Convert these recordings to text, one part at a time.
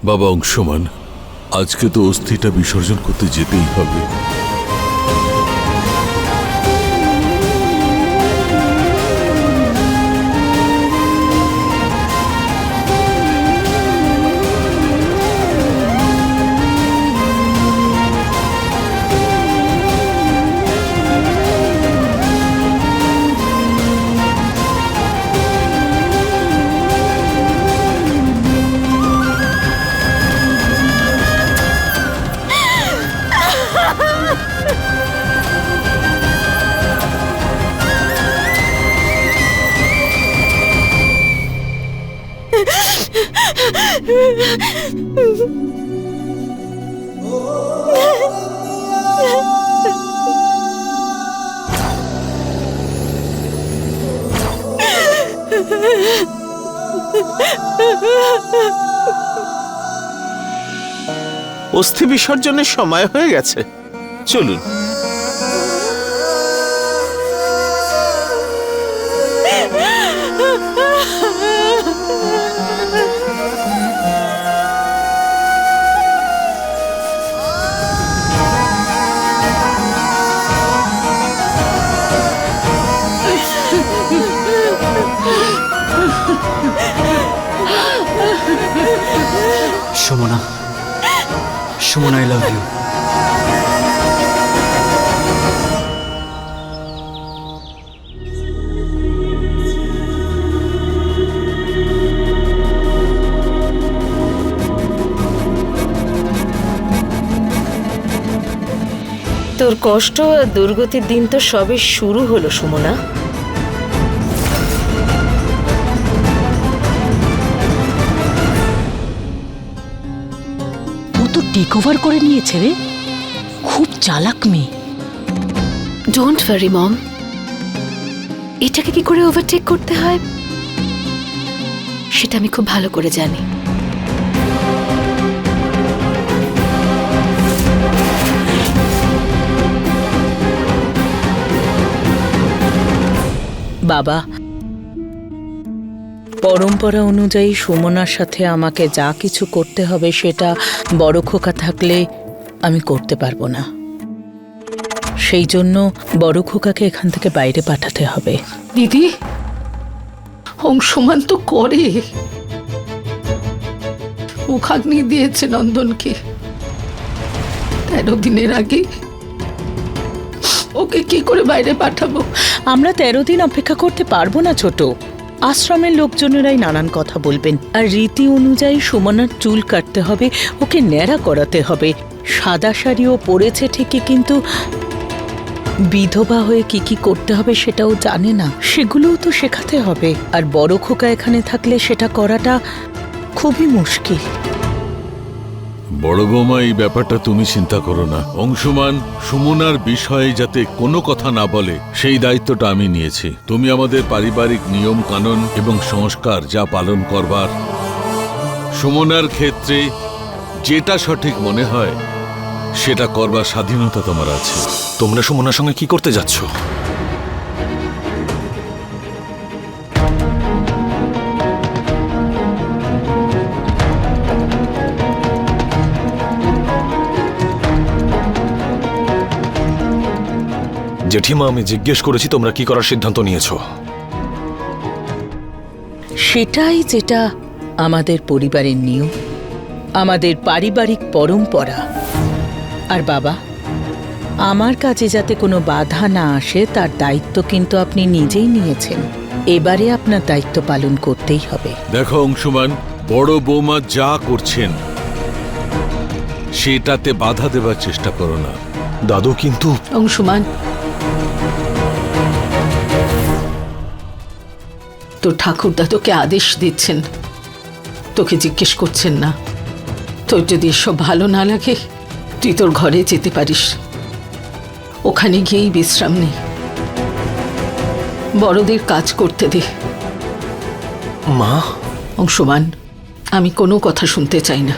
বাবা অংশমান, আজকে তো অস্থিটা বিসর্জন করতে যেতেই হবে। অস্থি বিসর্জনের সময় হয়ে গেছে, চলুন। Sumana, Sumana, I love you. তোর কষ্ট আর দুর্গতির দিন তো সবে শুরু হলো সুমনা। ও তো টেক ওভার করে নিয়েছে রে, খুব চালাক মেয়ে। ডোন্ট ওয়ারি মম, এটাকে কি করে ওভারটেক করতে হয় সেটা আমি খুব ভালো করে জানি। বাবা, পরম্পরা অনুযায়ী সুমনার সাথে আমাকে যা কিছু করতে হবে সেটা বড় খোকা থাকলে আমি করতে পারবো না। সেই জন্য বড় খোকাকে এখান থেকে বাইরে পাঠাতে হবে। দিদি, অংশমান তো করে, মুখাগ্নি দিয়েছে নন্দনকে 13 দিনের আগে। ওকে কি করে বাইরে পাঠাবো? আমরা 13 দিন অপেক্ষা করতে পারবো না ছোট। আশ্রমের লোকজনেরাই নানান কথা বলবেন, আর রীতি অনুযায়ী সুমনার চুল কাটতে হবে, ওকে ন্যাড়া করাতে হবে। সাদা শাড়িও পরেছে ঠিকই, কিন্তু বিধবা হয়ে কি কি করতে হবে সেটাও জানে না, সেগুলোও তো শেখাতে হবে। আর বড় খোকা এখানে থাকলে সেটা করাটা খুবই মুশকিল। বড় বৌমা, এই ব্যাপারটা তুমি চিন্তা করো না। অংশমান সুমনার বিষয়ে যাতে কোনো কথা না বলে সেই দায়িত্বটা আমি নিয়েছি। তুমি আমাদের পারিবারিক নিয়ম কানুন এবং সংস্কার যা পালন করবার, সুমনার ক্ষেত্রে যেটা সঠিক মনে হয় সেটা করবার স্বাধীনতা তোমার আছে। তোমরা সুমনার সঙ্গে কি করতে যাচ্ছ? জেঠিমা, আমি জিজ্ঞেস করেছি তোমরা কি করার সিদ্ধান্ত নিয়েছো। সেটাই যেটা আমাদের পরিবারের নিয়ম, আমাদের পারিবারিক পরম্পরা। আর বাবা, আমার কাজে যাতে কোনো বাধা না আসে তার দায়িত্ব কিন্তু আপনি নিজেই নিয়েছেন। এবারে আপনার দায়িত্ব পালন করতেই হবে। দেখো অংশমান, বড় বৌমা যা করছেন সেটাতে বাধা দেবার চেষ্টা করো না। দাদু, কিন্তু অংশমান, তোর ঠাকুরদা তোকে আদেশ দিচ্ছেন, তোকে জিজ্ঞেস করছেন না। তোর যদি এসব ভালো না লাগে তুই তোর ঘরে যেতে পারিস, ওখানে গিয়েই বিশ্রাম নে, বড়দের কাজ করতে দে। মা, অংশমান, আমি কোনো কথা শুনতে চাই না।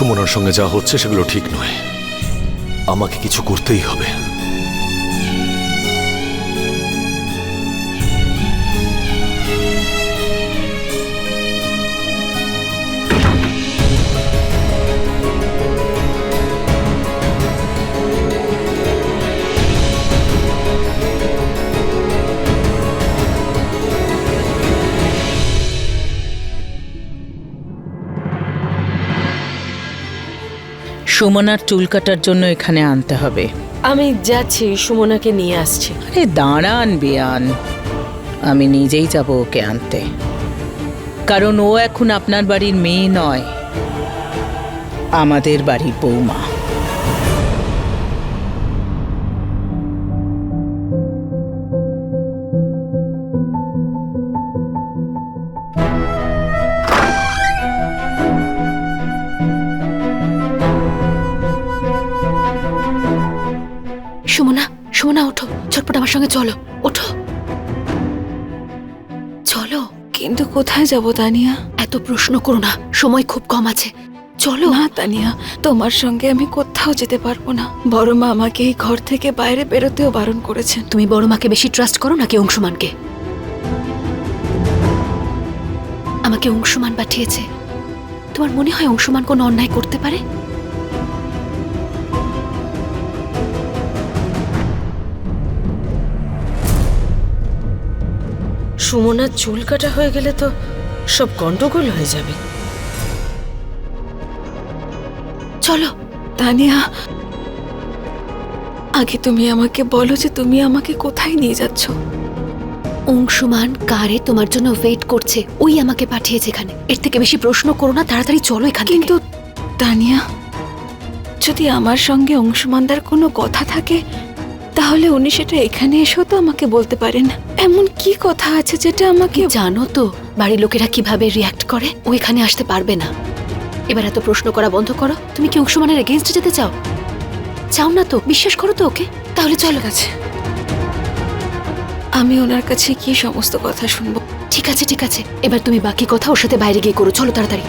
সুমনার সঙ্গে যা হচ্ছে সেগুলো ঠিক নয়। আমাকে কিছু করতেই হবে। সুমনার চুল কাটার জন্য এখানে আনতে হবে। আমি যাচ্ছি, সুমনাকে নিয়ে আসছি। আরে দাঁড়ান বেয়ান, আমি নিজেই যাব ওকে আনতে, কারণ ও এখন আপনার বাড়ির মেয়ে নয়, আমাদের বাড়ির বৌমা। সুমনা, সুমনা ওঠো, ঝটপট আমার সঙ্গে চলো, ওঠো চলো। কিন্তু কোথায় যাব তানিয়া? এত প্রশ্ন করো না, সময় খুব কম আছে, চলো। না তানিয়া, তোমার সঙ্গে আমি কোথাও যেতে পারবো না। বড় মা আমাকে এই ঘর থেকে বাইরে বেরোতেও বারণ করেছেন। তুমি বড় মাকে বেশি ট্রাস্ট করো নাকি অংশুমানকে? আমাকে অংশুমান পাঠিয়েছে। তোমার মনে হয় অংশুমান কোনো অন্যায় করতে পারে? সুমনার চুল কাটা হয়ে গেলে তো সব গন্ডগোল হয়ে যাবে। চলো। তানিয়া, আগে তুমি আমাকে বলো যে তুমি আমাকে কোথায় নিয়ে যাচ্ছ? অংশুমান কারে তোমার জন্য ওয়েট করছে, ওই আমাকে পাঠিয়েছে এখানে। এর থেকে বেশি প্রশ্ন করো না, তাড়াতাড়ি চলো এখান থেকে। কিন্তু তানিয়া, যদি আমার সঙ্গে অংশুমানদার কোনো কথা থাকে তাহলে উনি সেটা এখানে এসেও তো আমাকে বলতে পারেন। এমন কি কথা আছে যেটা আমাকে... জানো তো বাড়ির লোকেরা কিভাবে রিয়াক্ট করে? ও এখানে আসতে পারবে না। এবার এত প্রশ্ন করা বন্ধ করো। তুমি কি অংশুমানের এগেইনস্টে যেতে চাও? চাও না তো? বিশ্বাস করো তো ওকে। তাহলে চলো। আছে, আমি ওনার কাছে কি সমস্ত কথা শুনবো? ঠিক আছে ঠিক আছে, এবার তুমি বাকি কথা ওর সাথে বাইরে গিয়ে করো। চলো তাড়াতাড়ি।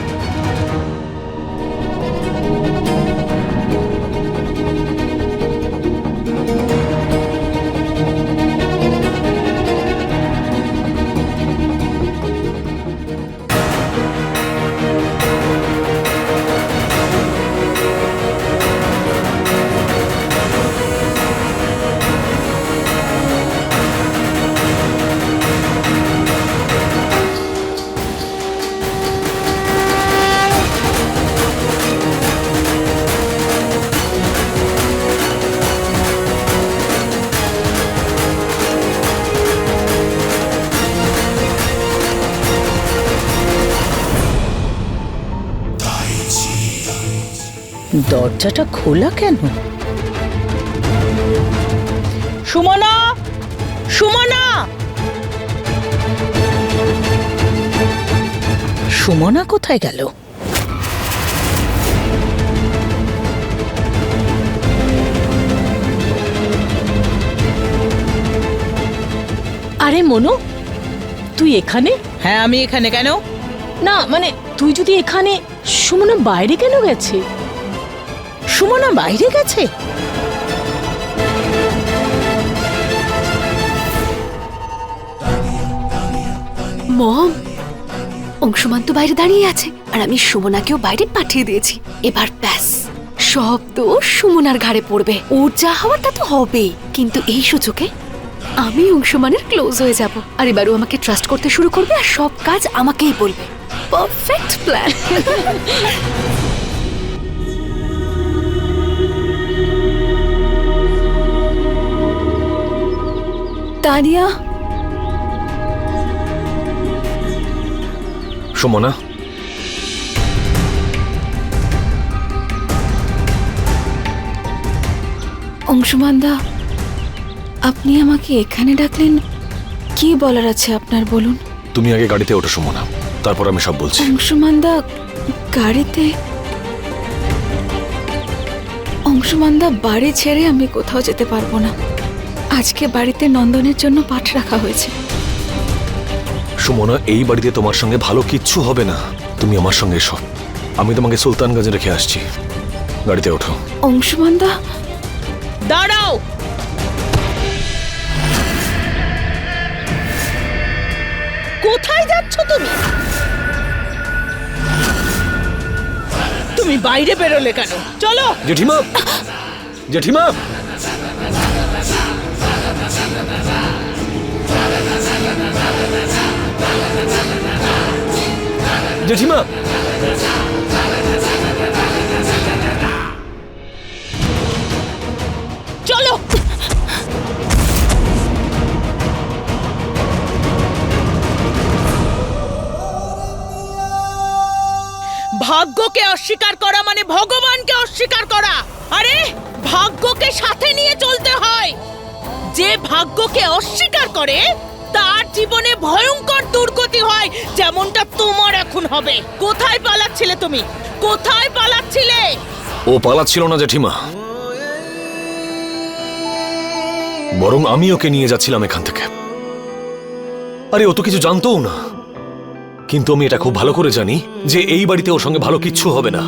দরজাটা খোলা কেন? সুমনা, সুমনা, সুমনা কোথায় গেল? আরে মনু, তুই এখানে? হ্যাঁ, আমি এখানে। কেন? না মানে তুই যদি এখানে, সুমনা বাইরে কেন গেছে? সুমনা বাইরে গেছে? মম, অংশুমান তো বাইরে দাঁড়িয়ে আছে আর আমি সুমনাকেও বাইরে পাঠিয়ে দিয়েছি। এবার ব্যাস, সব দোষ সুমনার ঘাড়ে পড়বে। ওর যা হওয়ার তা তো হবেই, কিন্তু এই সুযোগে আমি অংশুমানের ক্লোজ হয়ে যাব। আর এবারও আমাকে ট্রাস্ট করতে শুরু করবে আর সব কাজ আমাকেই বলবে। Perfect plan. তানিয়া, সুমনা, অংশুমানদা, আপনি আমাকে এখানে ডাকলেন, কি বলার আছে আপনার বলুন? তুমি আগে গাড়িতে ওঠো সুমনা, তারপর আমি সব বলছি। অংশুমানদা গাড়িতে? অংশুমানদা, বাড়ি ছেড়ে আমি কোথাও যেতে পারবো না। আজকে বাড়িতে নন্দনের জন্য পাঠ রাখা হয়েছে। সুমনা, এই বাড়িতে তোমার সঙ্গে ভালো কিচ্ছু হবে না। তুমি আমার সঙ্গে এসো। আমি তোমাকে সুলতানগঞ্জে রেখে আসছি, গাড়িতে ওঠো। অংশুমান দা, দাঁড়াও। কোথায় যাচ্ছ তুমি? তুমি বাইরে বেরোলে কেন? চলো। জেঠিমা, জেঠিমা, জেঠিমা, চলো। ভাগ্যকে অস্বীকার করা মানে ভগবানকে অস্বীকার করা। আরে ভাগ্যকে সাথে নিয়ে চলতে হয়। যে ভাগ্যকে অস্বীকার করে তার জীবনে ভয়ঙ্কর দুর্গতি হয়, যেমনটা তোমার এখন হবে। কোথায় পালাচ্ছিলে তুমি? কোথায় পালাচ্ছিলে? ও পালাচ্ছিল না জেঠিমা, বরং আমি ওকে নিয়ে যাচ্ছিলাম এখান থেকে। আরে ও তো কিছু জানতোও না, কিন্তু আমি এটা খুব ভালো করে জানি যে এই বাড়িতে ওর সঙ্গে ভালো কিচ্ছু হবে না।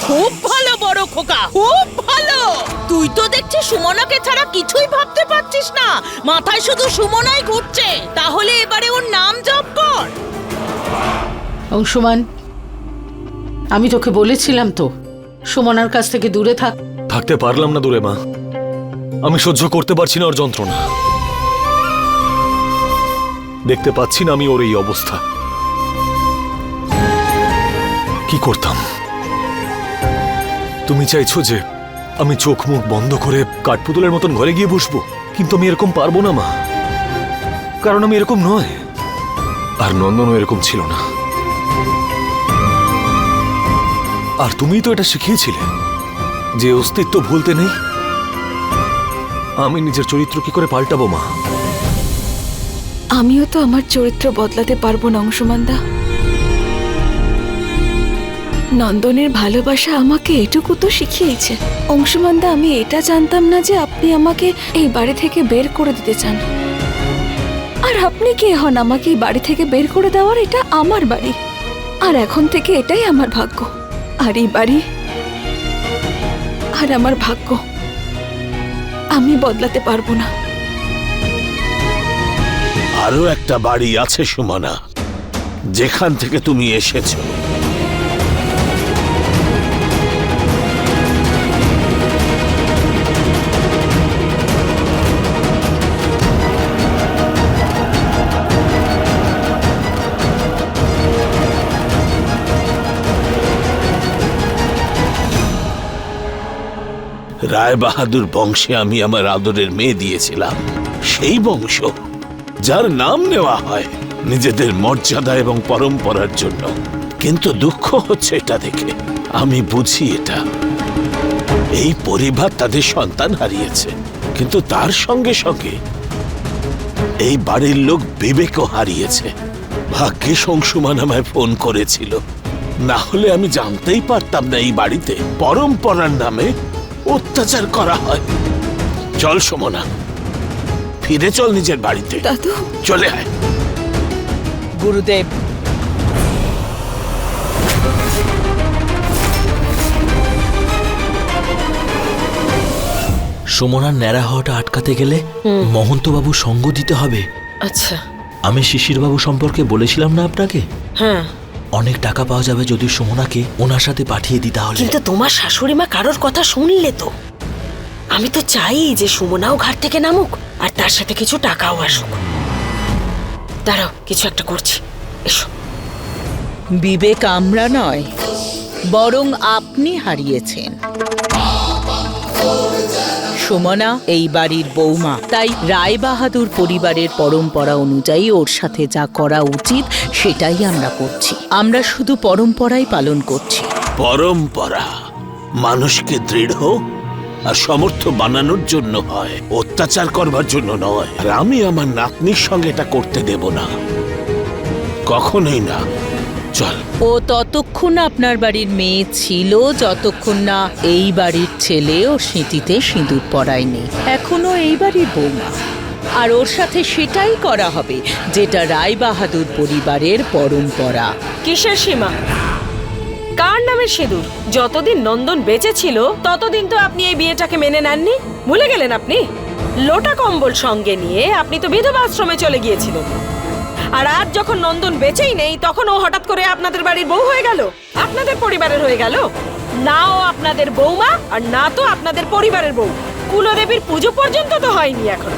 খুব ভালো বড় খোকা, খুব ভালো। তুই তো দেখছিস সুমনাকে ছাড়া কিছুই ভাবতে পারছিস না, মাথায় শুধু সুমনাই ঘুরছে। তাহলে এবারে ওর নাম জপ কর। অংশুমান, আমি তোকে বলেছিলাম তো সুমনার কাছ থেকে দূরে থাক। থাকতে পারলাম না দূরে মা, আমি সহ্য করতে পারছি না ওর যন্ত্রণা। দেখতে পাচ্ছি না আমি ওর এই অবস্থা। কি করতাম? তুমি চাইছো যে আমি চোখ মুখ বন্ধ করে কাঠপুতুলের মতন ঘরে গিয়ে বসবো, কিন্তু আমি এরকম পারবো না মা, কারণ আমি এরকম নয়, আর নন্দনও এরকম ছিল না। আর তুমিই তো এটা শিখিয়েছিলে যে অস্তিত্ব ভুলতে নেই। আমি নিজের চরিত্র কি করে পাল্টাবো মা? আমিও তো আমার চরিত্র বদলাতে পারবো না অংশুমান দা। নন্দনের ভালোবাসা আমাকে এটুকু তো শিখিয়েছে। অংশুমান দা, আমি এটা জানতাম না যে আপনি আমাকে এই বাড়ি থেকে বের করে দিতে চান। আর আপনি কে হন আমাকে এই বাড়ি থেকে বের করে দেওয়ার? এটা আমার বাড়ি, আর এখন থেকে এটাই আমার ভাগ্য। আর এই বাড়ি আর আমার ভাগ্য আমি বদলাতে পারবো না। আরো একটা বাড়ি আছে সুমনা, যেখান থেকে তুমি এসেছো। রায় বাহাদুর বংশে আমি আমার আদরের মেয়ে দিয়েছিলাম, সেই বংশ যার নাম নেওয়া হয় নিজেদের মর্যাদা এবং পরম্পরার জন্য। কিন্তু দুঃখ হচ্ছে এটা দেখে, আমি বুঝি এটা এই পরিবার তাদের সন্তান হারিয়েছে, কিন্তু তার সঙ্গে সঙ্গে এই বাড়ির লোক বিবেকও হারিয়েছে। ভাগ্যিস অংশুমান আমায় ফোন করেছিল, না হলে আমি জানতেই পারতাম না এই বাড়িতে পরম্পরার নামে অত্যাচার করা হয়। চল সুমনা, ফিরে চল নিজের বাড়িতে। দাদু, চলে আয়। গুরুদেব, সুমনার ন্যাড়া হওয়াটা আটকাতে গেলে মহন্তবাবু সঙ্গ দিতে হবে। আচ্ছা। আমি শিশিরবাবু সম্পর্কে বলেছিলাম না আপনাকে? হ্যাঁ, অনেক টাকা পাওয়া যাবে যদি সুমনাকে ওনার সাথে পাঠিয়ে দিই। তাহলে কিন্তু তোমার শাশুড়ি মা কারোর কথা শুনলে তো? আমি তো চাই যে সুমনাও ঘাট থেকে নামুক আর তার সাথে কিছু টাকাও আসুক। দাঁড়াও, কিছু একটা করছি, এসো। বিবেক আমরা নয়, বরং আপনি হারিয়েছেন। সুমনা এই বাড়ির বৌমা, তাই রায় বাহাদুর পরিবারের পরম্পরা অনুযায়ী ওর সাথে যা করা উচিত সেটাই আমরা করছি। আমরা শুধু পরম্পরাই পালন করছি। পরম্পরা মানুষকে দৃঢ় আর সমর্থ বানানোর জন্য হয়, অত্যাচার করবার জন্য নয়। আর আমি আমার নাতনির সঙ্গে এটা করতে দেব না, কখনোই না। চল। ও ততক্ষণ আপনার বাড়ির মেয়ে ছিল যতক্ষণ না এই বাড়ির ছেলে ও সিঁথিতে সিঁদুর পরায়নি। এখনো এই বাড়ির বৌমা, আর ওর সাথে সেটাই করা হবে যেটা রায় বাহাদুর পরিবারের পরম্পরা। কিসের সীমা? কার নামের সিঁদুর? যতদিন নন্দন বেঁচে ছিল ততদিন তো আপনি এই বিয়েটাকে মেনে নেননি। ভুলে গেলেন আপনি? লোটা কম্বল সঙ্গে নিয়ে আপনি তো বিধবা আশ্রমে চলে গিয়েছিলেন। আর আজ যখন নন্দন বেঁচেই নেই তখন ও হঠাৎ করে আপনাদের বাড়ির বউ হয়ে গেল, আপনাদের পরিবারের হয়ে গেল। না ও আপনাদের বৌমা আর না তো আপনাদের পরিবারের বউ। কুলদেবীর পুজো পর্যন্ত তো হয়নি এখন।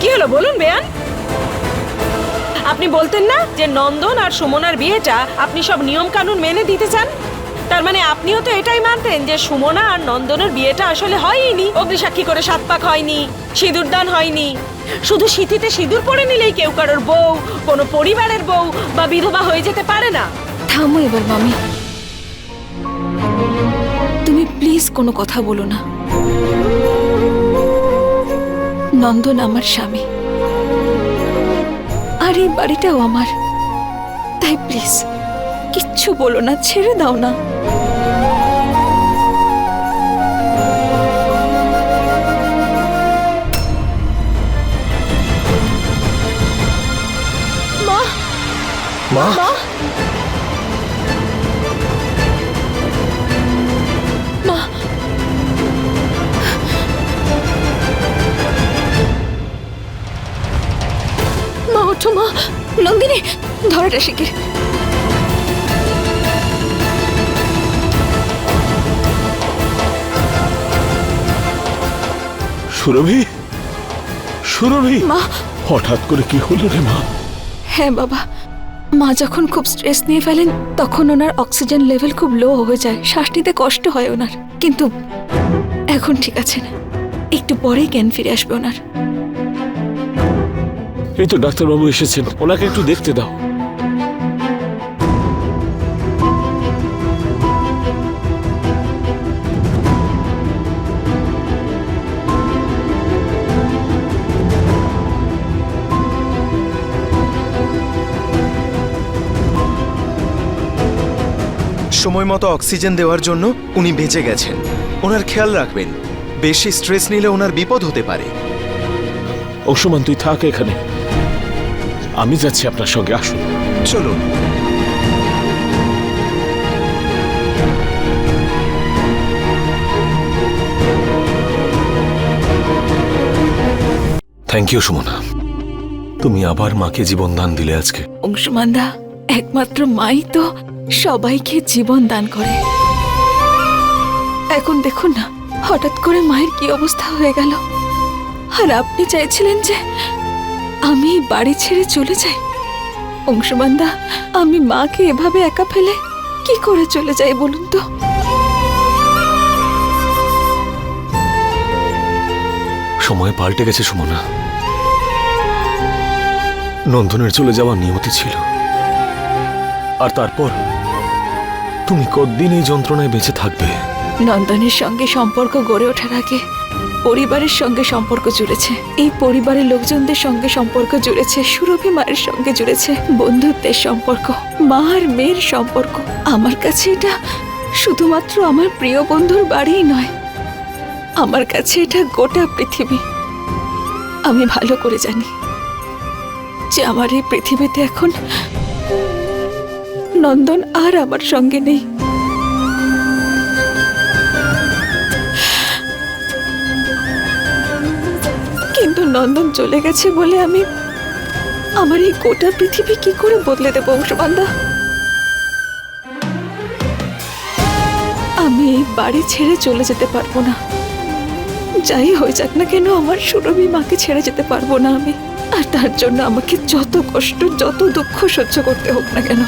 কি হলো বলুন বেয়ান? আপনি বলতেন না যে নন্দন আর সুমনার বিয়েটা আপনি সব নিয়ম কানুন মেনে দিতে চান? তার মানে আপনিও তো এটাই মানতেন যে সুমনা আর নন্দনের বিয়েটা আসলে হয়নি, অগ্নিসাক্ষী করে 7 পাক হয়নি, সিঁদুরদান হয়নি। শুধু সিঁথিতে সিঁদুর পরে নিলেই কেউ কারোর বউ, কোনো পরিবারের বউ বা বিধবা হয়ে যেতে পারে না। থামো এবার মামি, তুমি প্লিজ কোনো কথা বলো না। নন্দন আমার স্বামী আর এই বাড়িটাও আমার, তাই প্লিজ কিচ্ছু বলো না, ছেড়ে দাও না। মা মা মা মা মা ওঠো মা। নন্দিনী ধরাটা শিখে। সুরভি, সুরভি, মা হঠাৎ করে কি হলো রে মা? হ্যাঁ বাবা, মা যখন খুব স্ট্রেস নিয়ে ফেলেন তখন ওনার অক্সিজেন লেভেল খুব লো হয়ে যায়, শ্বাস নিতে কষ্ট হয় ওনার। কিন্তু এখন ঠিক আছেন, একটু পরেই জ্ঞান ফিরে আসবে ওনার। এই তো ডাক্তারবাবু এসেছেন, ওনাকে একটু দেখতে দাও। সময় মতো অক্সিজেন দেওয়ার জন্য উনি বেঁচে গেছেন। ওনার খেয়াল রাখবেন, বেশি স্ট্রেস নিলে ওনার বিপদ হতে পারে। অংশুমান তুই থাক এখানে, আমি যাচ্ছি আপনার সঙ্গে, আসুন। চলুন। থ্যাংক ইউ সুমনা, তুমি আবার মাকে জীবন দান দিলে আজকে। অংশুমানদা, একমাত্র মাই তো সবাইকে জীবন দান করে। এখন দেখুন না হঠাৎ করে মায়ের কি অবস্থা হয়ে গেল। আর আপনি চাইছিলেন যে আমি বাড়ি ছেড়ে চলে যাই। অংশুমানদা, আমি মাকে এভাবে একা ফেলে কি করে চলে যাই বলুন তো? সময় পাল্টে গেছে সুমনা। নন্দনের চলে যাওয়া নিয়তি ছিল, আর তারপর তুমি কতদিন এই যন্ত্রণায় বেঁচে থাকবে? নন্দনের সঙ্গে সম্পর্ক গড়ে ওঠার আগে পরিবারের সঙ্গে সম্পর্ক জুড়েছে, এই পরিবারের লোকজনদের সঙ্গে সম্পর্ক জুড়েছে, সুরভি মায়ের সঙ্গে জুড়েছে বন্ধুত্বের সম্পর্ক, মা আর মেয়ের সম্পর্ক। আমার কাছে এটা শুধুমাত্র আমার প্রিয় বন্ধুর বাড়িই নয়, আমার কাছে এটা গোটা পৃথিবী। আমি ভালো করে জানি যে আমার এই পৃথিবীতে এখন নন্দন আর আমার সঙ্গে নেই। কিন্তু নন্দন চলে গেছে বলে আমি আমার এই গোটা পৃথিবী কি করে বদলে দেব অংশুমানদা? আমি এই বাড়ি ছেড়ে চলে যেতে পারবো না, যাই হয়ে যাক না কেন আমার সুরভি মাকে ছেড়ে যেতে পারবো না আমি। আর তার জন্য আমাকে যত কষ্ট যত দুঃখ সহ্য করতে হোক না কেন,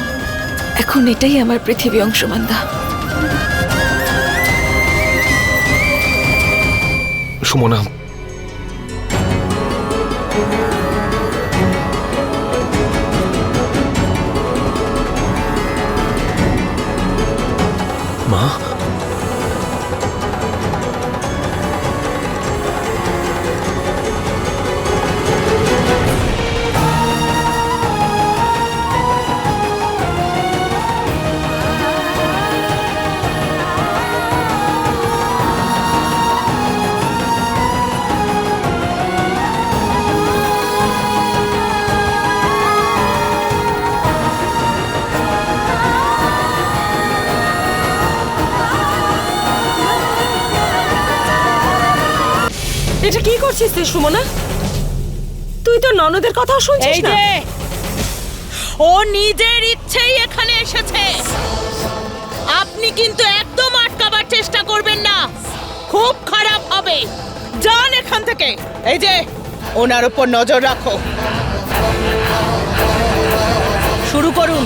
এখন এটাই আমার পৃথিবী অংশুমানদা। সুমনা, মা, এটা কি করছিস তুই সুমনা? তুই তো ননদের কথাও শুনছিস না। ও নিজের ইচ্ছেই এখানে এসেছে। আপনি কিন্তু একদম আটকাবার চেষ্টা করবেন না, খুব খারাপ হবে। যান এখান থেকে। এই যে ওনার উপর নজর রাখো। শুরু করুন।